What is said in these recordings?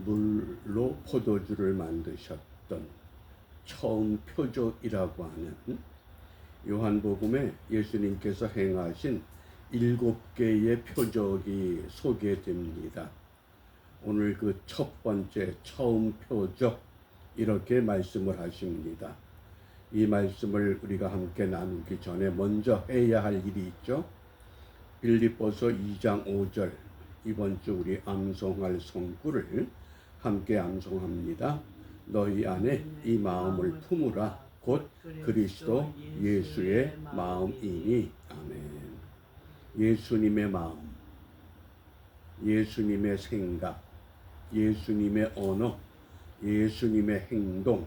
물로 포도주를 만드셨던 처음 표적이라고 하는 요한복음에 예수님께서 행하신 7개의 표적이 소개됩니다. 오늘 그 첫 번째 처음 표적 이렇게 말씀을 하십니다. 이 말씀을 우리가 함께 나누기 전에 먼저 해야 할 일이 있죠. 빌립보서 2장 5절 이번 주 우리 암송할 성구를 함께 암송합니다. 너희 안에 이 마음을 품으라 곧 그리스도 예수의 마음이니. 아멘. 예수님의 마음, 예수님의 생각, 예수님의 언어, 예수님의 행동,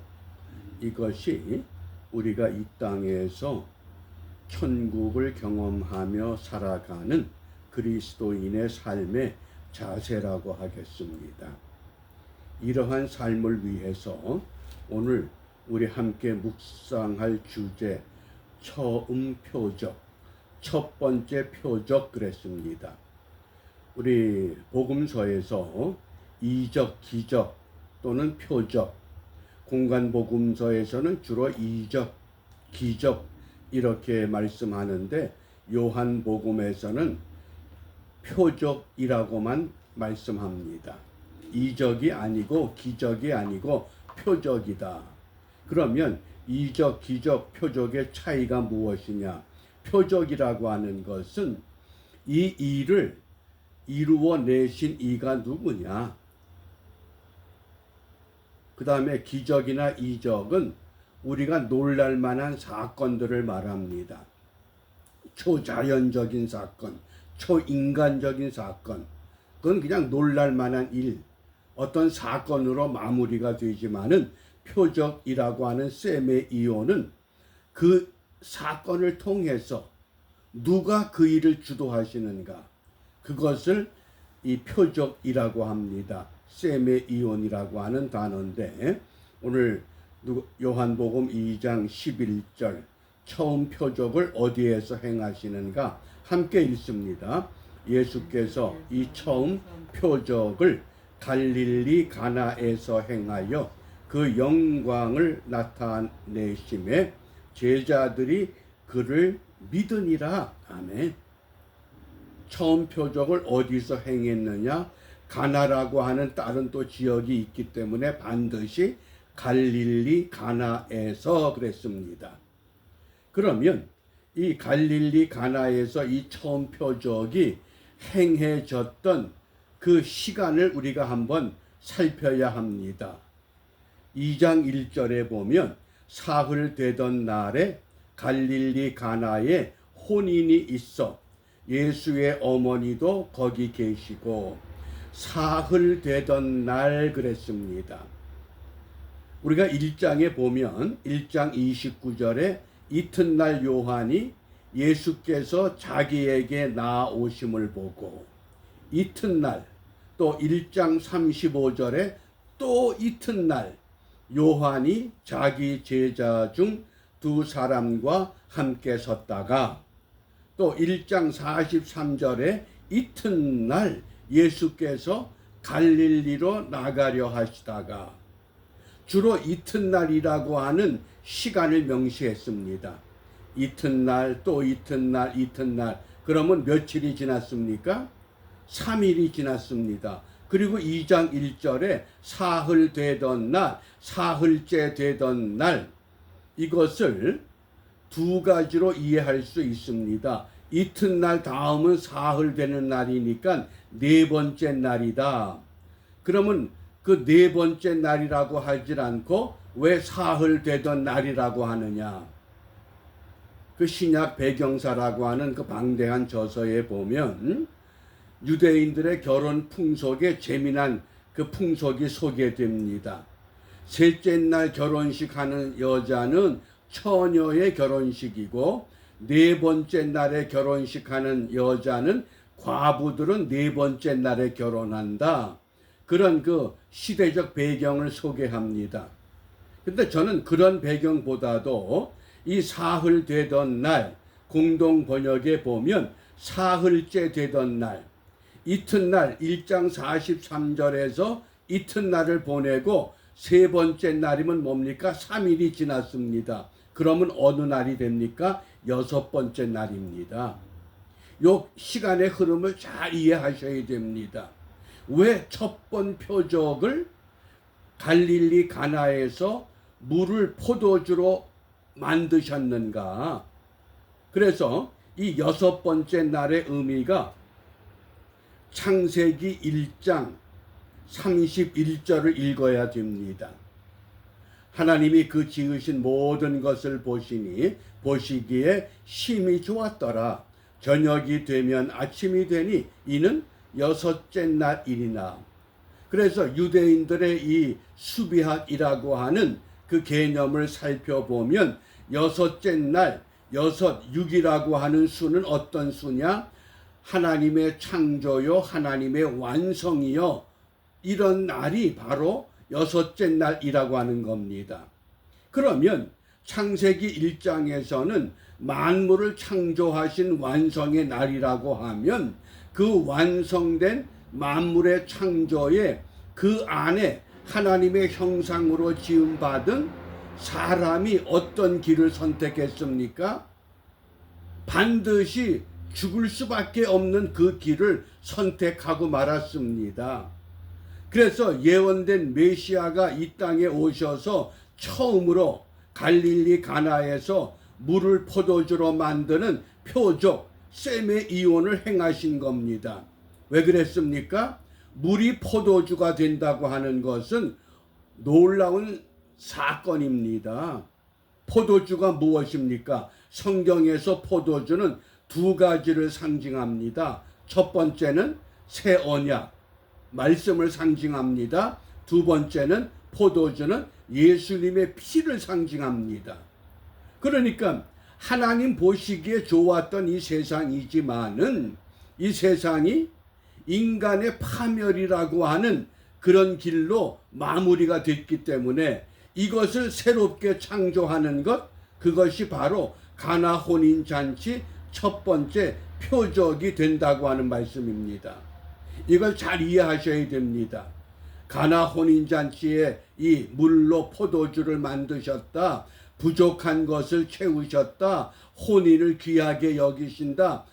이것이 우리가 이 땅에서 천국을 경험하며 살아가는 그리스도인의 삶의 자세라고 하겠습니다. 이러한 삶을 위해서 오늘 우리 함께 묵상할 주제 처음 표적, 첫 번째 표적 그랬습니다. 우리 복음서에서 이적, 기적 또는 표적, 공간복음서에서는 주로 이적, 기적 이렇게 말씀하는데 요한복음에서는 표적이라고만 말씀합니다. 이적이 아니고 기적이 아니고 표적이다. 그러면 이적, 기적, 표적의 차이가 무엇이냐? 표적이라고 하는 것은 이 일을 이루어내신 이가 누구냐? 그 다음에 기적이나 이적은 우리가 놀랄 만한 사건들을 말합니다. 초자연적인 사건, 초인간적인 사건, 그건 그냥 놀랄 만한 일, 어떤 사건으로 마무리가 되지만은 표적이라고 하는 세메이오는 그 사건을 통해서 누가 그 일을 주도하시는가, 그것을 이 표적이라고 합니다. 세메이온이라고 하는 단어인데 오늘 요한복음 2장 11절 처음 표적을 어디에서 행하시는가 함께 읽습니다. 예수께서 이 처음 표적을 갈릴리 가나에서 행하여 그 영광을 나타내심에 제자들이 그를 믿으니라. 아멘. 처음 표적을 어디서 행했느냐? 가나라고 하는 다른 또 지역이 있기 때문에 반드시 갈릴리 가나에서 그랬습니다. 그러면 이 갈릴리 가나에서 이 처음 표적이 행해졌던 그 시간을 우리가 한번 살펴야 합니다. 2장 1절에 보면 사흘 되던 날에 갈릴리 가나에 혼인이 있어 예수의 어머니도 거기 계시고 사흘 되던 날 그랬습니다. 우리가 1장에 보면 1장 29절에 이튿날 요한이 예수께서 자기에게 나오심을 보고 이튿날 또 1장 35절에 또 이튿날 요한이 자기 제자 중 2사람과 함께 섰다가 또 1장 43절에 이튿날 예수께서 갈릴리로 나가려 하시다가 주로 이튿날이라고 하는 시간을 명시했습니다. 이튿날 또 이튿날 이튿날 그러면 며칠이 지났습니까? 3일이 지났습니다. 그리고 2장 1절에 사흘 되던 날, 사흘째 되던 날 이것을 두 가지로 이해할 수 있습니다. 이튿날 다음은 사흘 되는 날이니까 네 번째 날이다. 그러면 그 네 번째 날이라고 하질 않고 왜 사흘 되던 날이라고 하느냐? 그 신약 배경사라고 하는 그 방대한 저서에 보면 유대인들의 결혼 풍속에 재미난 그 풍속이 소개됩니다. 셋째 날 결혼식 하는 여자는 처녀의 결혼식이고 네 번째 날에 결혼식 하는 여자는 과부들은 네 번째 날에 결혼한다. 그런 그 시대적 배경을 소개합니다. 근데 저는 그런 배경보다도 이 사흘 되던 날 공동 번역에 보면 사흘째 되던 날 이튿날 1장 43절에서 이튿날을 보내고 세 번째 날이면 뭡니까? 3일이 지났습니다. 그러면 어느 날이 됩니까? 여섯 번째 날입니다. 요 시간의 흐름을 잘 이해하셔야 됩니다. 왜 첫 번 표적을 갈릴리 가나에서 물을 포도주로 만드셨는가? 그래서 이 여섯 번째 날의 의미가 창세기 1장 31절을 읽어야 됩니다. 하나님이 그 지으신 모든 것을 보시기에 심히 좋았더라. 저녁이 되면 아침이 되니 이는 여섯째 날이니라. 그래서 유대인들의 이 수비학이라고 하는 그 개념을 살펴보면 여섯째 날, 육이라고 하는 수는 어떤 수냐? 하나님의 창조요, 하나님의 완성이요. 이런 날이 바로 여섯째 날이라고 하는 겁니다. 그러면 창세기 1장에서는 만물을 창조하신 완성의 날이라고 하면 그 완성된 만물의 창조에 그 안에 하나님의 형상으로 지음받은 사람이 어떤 길을 선택했습니까? 반드시 죽을 수밖에 없는 그 길을 선택하고 말았습니다. 그래서 예언된 메시아가 이 땅에 오셔서 처음으로 갈릴리 가나에서 물을 포도주로 만드는 표적 셈의 이혼을 행하신 겁니다. 왜 그랬습니까? 물이 포도주가 된다고 하는 것은 놀라운 사건입니다. 포도주가 무엇입니까? 성경에서 포도주는 두 가지를 상징합니다. 첫 번째는 새 언약, 말씀을 상징합니다. 두 번째는 포도주는 예수님의 피를 상징합니다. 그러니까 하나님 보시기에 좋았던 이 세상이지만은 이 세상이 인간의 파멸이라고 하는 그런 길로 마무리가 됐기 때문에 이것을 새롭게 창조하는 것, 그것이 바로 가나 혼인잔치 첫 번째 표적이 된다고 하는 말씀입니다. 이걸 잘 이해하셔야 됩니다. 가나 혼인잔치에 이 물로 포도주를 만드셨다. 부족한 것을 채우셨다. 혼인을 귀하게 여기신다.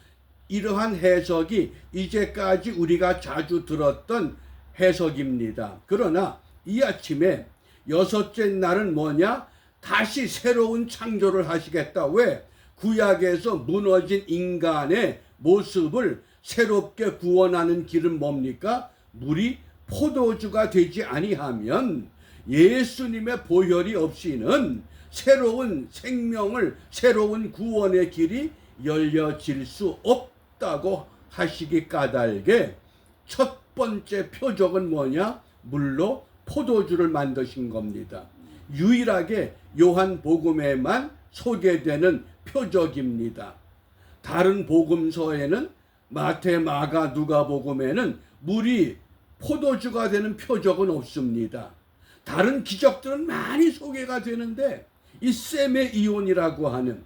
이러한 해석이 이제까지 우리가 자주 들었던 해석입니다. 그러나 이 아침에 여섯째 날은 뭐냐? 다시 새로운 창조를 하시겠다. 왜? 구약에서 무너진 인간의 모습을 새롭게 구원하는 길은 뭡니까? 물이 포도주가 되지 아니하면 예수님의 보혈이 없이는 새로운 생명을, 새로운 구원의 길이 열려질 수 없다고 하시기 까닭에 첫 번째 표적은 뭐냐? 물로 포도주를 만드신 겁니다. 유일하게 요한복음에만 소개되는 표적입니다. 다른 복음서에는 마태, 마가, 누가복음에는 물이 포도주가 되는 표적은 없습니다. 다른 기적들은 많이 소개가 되는데 이 셈의 이혼이라고 하는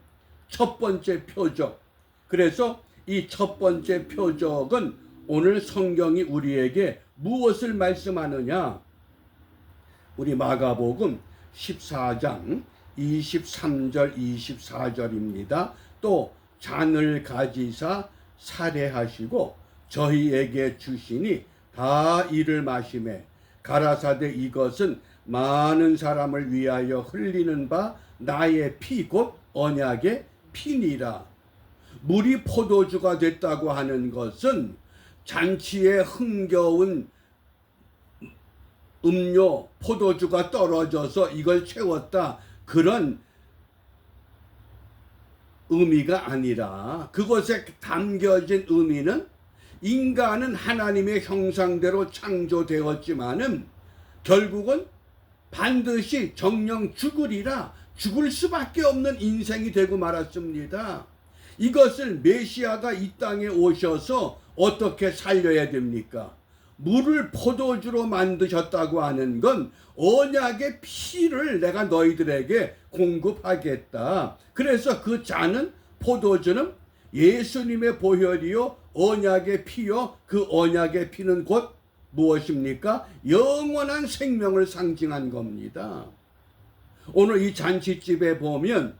첫 번째 표적, 그래서 이 첫 번째 표적은 오늘 성경이 우리에게 무엇을 말씀하느냐? 우리 마가복음 14장 23절 24절입니다. 또 잔을 가지사 살해하시고 저희에게 주시니 다 이를 마시매 가라사대 이것은 많은 사람을 위하여 흘리는 바 나의 피 곧 언약의 피니라. 물이 포도주가 됐다고 하는 것은 잔치에 흥겨운 음료, 포도주가 떨어져서 이걸 채웠다, 그런 의미가 아니라 그것에 담겨진 의미는 인간은 하나님의 형상대로 창조되었지만은 결국은 반드시 정령 죽으리라, 죽을 수밖에 없는 인생이 되고 말았습니다. 이것을 메시아가 이 땅에 오셔서 어떻게 살려야 됩니까? 물을 포도주로 만드셨다고 하는 건 언약의 피를 내가 너희들에게 공급하겠다. 그래서 그 잔은, 포도주는 예수님의 보혈이요 언약의 피요, 그 언약의 피는 곧 무엇입니까? 영원한 생명을 상징한 겁니다. 오늘 이 잔치집에 보면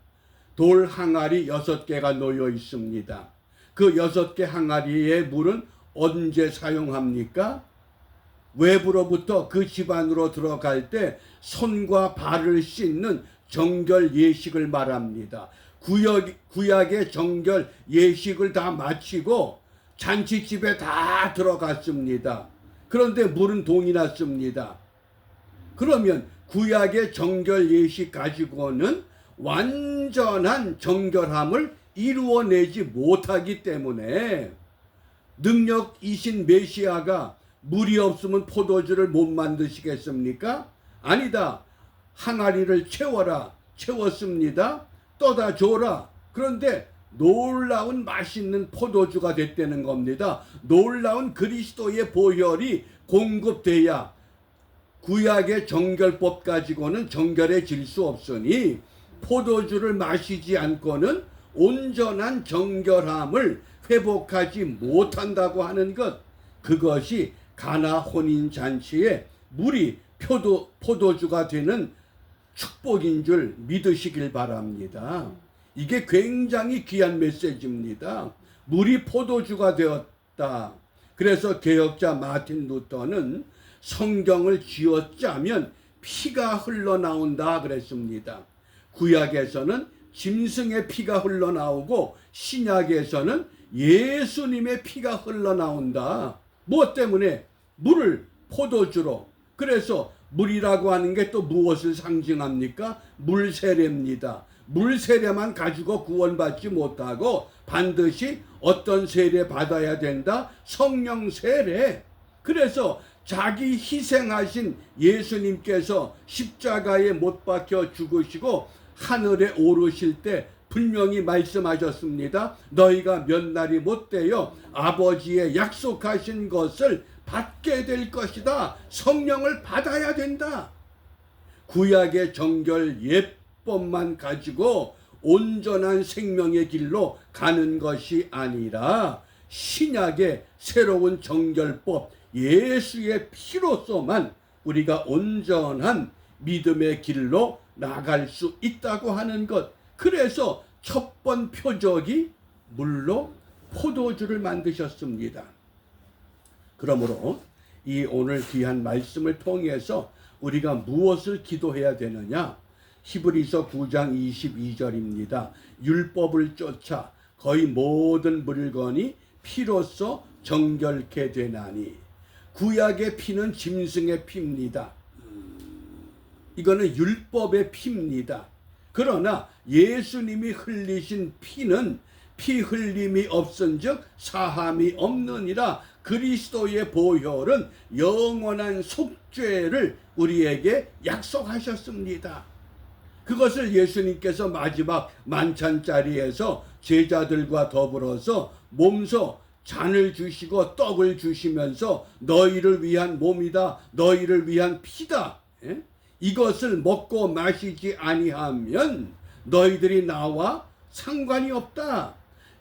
돌 항아리 6개가 놓여 있습니다. 그 6개 항아리의 물은 언제 사용합니까? 외부로부터 그 집 안으로 들어갈 때 손과 발을 씻는 정결 예식을 말합니다. 구약의 정결 예식을 다 마치고 잔치집에 다 들어갔습니다. 그런데 물은 동이 났습니다. 그러면 구약의 정결 예식 가지고는 완전한 정결함을 이루어내지 못하기 때문에 능력이신 메시아가 물이 없으면 포도주를 못 만드시겠습니까? 아니다. 항아리를 채워라. 채웠습니다. 떠다 줘라. 그런데 놀라운 맛있는 포도주가 됐다는 겁니다. 놀라운 그리스도의 보혈이 공급돼야 구약의 정결법 가지고는 정결해질 수 없으니 포도주를 마시지 않고는 온전한 정결함을 회복하지 못한다고 하는 것, 그것이 가나 혼인잔치에 물이 포도주가 되는 축복인 줄 믿으시길 바랍니다. 이게 굉장히 귀한 메시지입니다. 물이 포도주가 되었다. 그래서 개혁자 마틴 루터는 성경을 쥐어짜면 피가 흘러나온다 그랬습니다. 구약에서는 짐승의 피가 흘러나오고 신약에서는 예수님의 피가 흘러나온다. 무엇 때문에? 물을 포도주로. 그래서 물이라고 하는 게 또 무엇을 상징합니까? 물세례입니다. 물세례만 가지고 구원받지 못하고 반드시 어떤 세례 받아야 된다? 성령 세례. 그래서 자기 희생하신 예수님께서 십자가에 못 박혀 죽으시고 하늘에 오르실 때 분명히 말씀하셨습니다. 너희가 몇 날이 못되어 아버지의 약속하신 것을 받게 될 것이다. 성령을 받아야 된다. 구약의 정결 예법만 가지고 온전한 생명의 길로 가는 것이 아니라 신약의 새로운 정결법 예수의 피로서만 우리가 온전한 믿음의 길로 나갈 수 있다고 하는 것. 그래서 첫 번 표적이 물로 포도주를 만드셨습니다. 그러므로 이 오늘 귀한 말씀을 통해서 우리가 무엇을 기도해야 되느냐? 히브리서 9장 22절입니다. 율법을 쫓아 거의 모든 물건이 피로써 정결케 되나니. 구약의 피는 짐승의 피입니다. 이거는 율법의 피입니다. 그러나 예수님이 흘리신 피는 피 흘림이 없은즉 사함이 없느니라. 그리스도의 보혈은 영원한 속죄를 우리에게 약속하셨습니다. 그것을 예수님께서 마지막 만찬 자리에서 제자들과 더불어서 몸소 잔을 주시고 떡을 주시면서 너희를 위한 몸이다, 너희를 위한 피다. 이것을 먹고 마시지 아니하면 너희들이 나와 상관이 없다.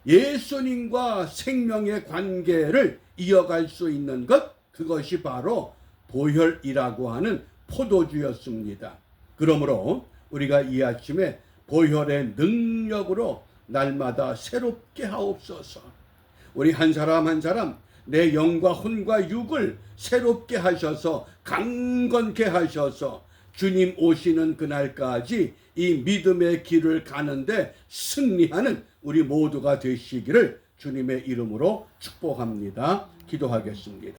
예수님과 생명의 관계를 이어갈 수 있는 것, 그것이 바로 보혈이라고 하는 포도주였습니다. 그러므로 우리가 이 아침에 보혈의 능력으로 날마다 새롭게 하옵소서. 우리 한 사람 한 사람 내 영과 혼과 육을 새롭게 하셔서 강건케 하셔서 주님 오시는 그날까지 이 믿음의 길을 가는데 승리하는 우리 모두가 되시기를 주님의 이름으로 축복합니다. 기도하겠습니다.